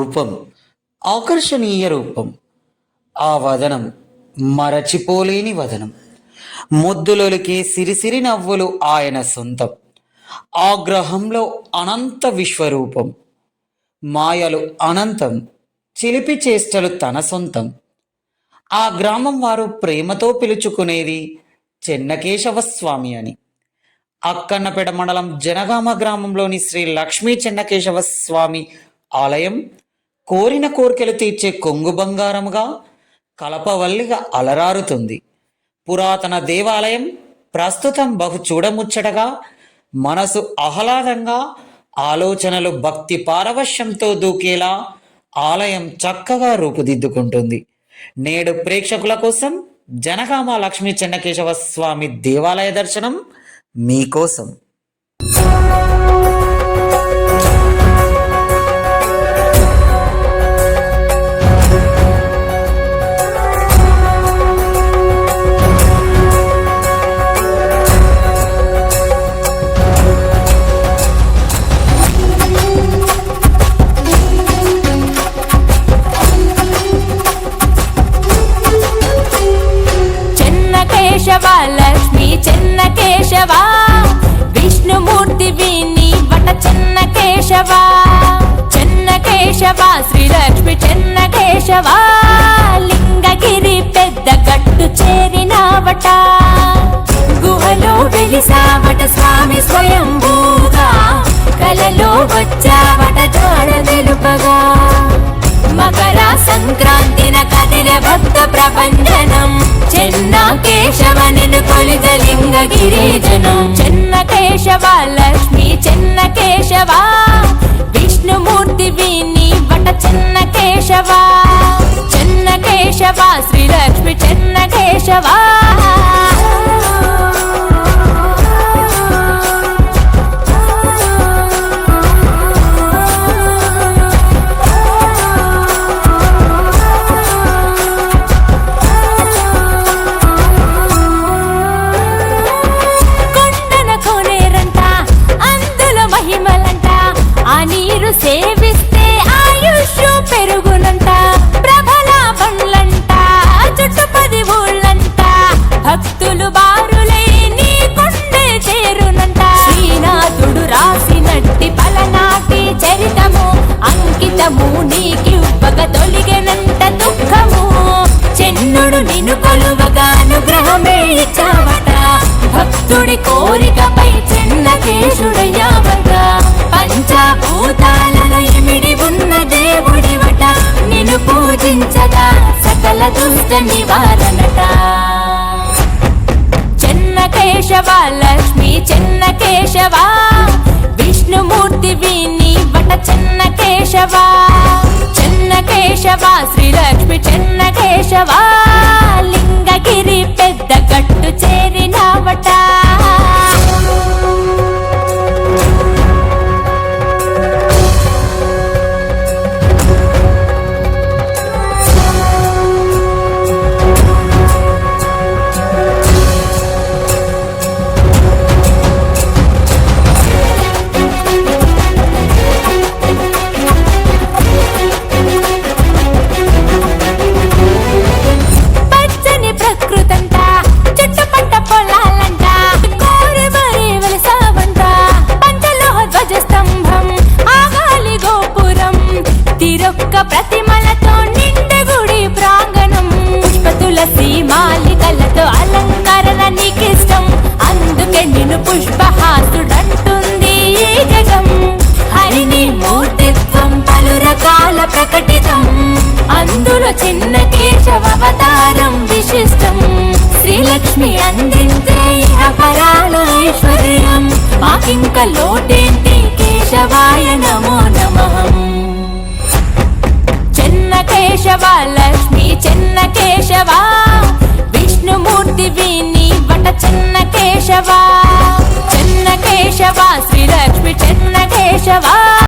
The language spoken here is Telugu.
రూపం ఆకర్షణీయ రూపం. ఆ వదనం మరచిపోలేని వదనం. ముద్దులొలికే సిరిసిరి నవ్వులు ఆయన సొంతం. ఆగ్రహంలో అనంత విశ్వరూపం. మాయలు అనంతం, చిలిపి చేష్టలు తన సొంతం. ఆ గ్రామం వారు ప్రేమతో పిలుచుకునేది చెన్నకేశవస్వామి అని. అక్కన్నపేట మండలం జనగామ గ్రామంలోని శ్రీ లక్ష్మీ చెన్నకేశవస్వామి ఆలయం కోరిన కోరికలు తీర్చే కొంగు బంగారముగా, కలపవల్లిగా అలరారుతుంది. పురాతన దేవాలయం ప్రస్తుతం బహు చూడముచ్చటగా, మనసు ఆహ్లాదంగా, ఆలోచనలు భక్తి పారవశ్యంతో దూకేలా ఆలయం చక్కగా రూపుదిద్దుకుంటుంది. నేడు ప్రేక్షకుల కోసం జనగామ లక్ష్మీ చెన్నకేశవ స్వామి దేవాలయ దర్శనం మీకోసం. లక్ష్మీ చెన్నకేశవ విష్ణుమూర్తి విని వట చెన్నకేశవ, చెన్నకేశవ శ్రీ లక్ష్మీ చెన్నకేశవ లింగగిరి పెద్ద గట్టు చేరినావట. గుహలో వెలిసావట స్వామి స్వయంభూగా, కలలో వచ్చావట జాడ తెలుపగా. మకర సంక్రాంతిన కదిలే భక్త ప్రపంచనం, చెన్నకేశవనిను కొలిద లింగగిరిజనం. చెన్నకేశవ లక్ష్మీ చెన్నకేశవ విష్ణుమూర్తి విని వట చెన్నకేశవ, చెన్నకేశవ శ్రీ లక్ష్మీ చెన్నకేశవ. సేవిస్తే ఆయుష్ పెరుగునంట, ప్రభల పండ్లంట, చుట్టుపది ఊళ్ళంట, భక్తులు బారులై నీ కొండే చేరునంట. శ్రీనాథుడు రాసినట్టి పలనాటి చరితము అంకితము నీకివ్వగ తొలిగెనంట దుఃఖము. చెన్నుడు నిన్ను కొలువగా అనుగ్రహమే ఇచ్చావట, భక్తుడి కోరికపై చెన్నకేశుడయ్యావట. పంచభూతాలలో ఇమిడి ఉన్న దేవుడివట, నిన్ను పూజించగా సకల దుష్ట నివారణట. చెన్నకేశవ లక్ష్మీ చెన్నకేశవ విష్ణుమూర్తి విని వట చెన్నకేశవ, చెన్నకేశవ శ్రీ లక్ష్మీ చెన్నకేశవ లింగగిరి పెద్ద గట్టు చేరినావట. ప్రతిమలతో నిండగుడి ప్రాంగణం, పుష్పతులసి మాలికలతో అలంకరణ నీకిష్టం, అందుకే నిన్ను పుష్పహాసుడంటుంది ఈ జగం. హరిని మూర్తిత్వం పలు రకాల ప్రకటితం, అందులో చెన్నకేశవ అవతారం విశిష్టం. శ్రీలక్ష్మి అందించే ఇహపరాల ఐశ్వర్యం, మాకింక లోటేంటి కేశవాయ నమో నమః. చెన్నకేశవ లక్ష్మీ చెన్నకేశవ విష్ణుమూర్తి విని వట చెన్నకేశవ.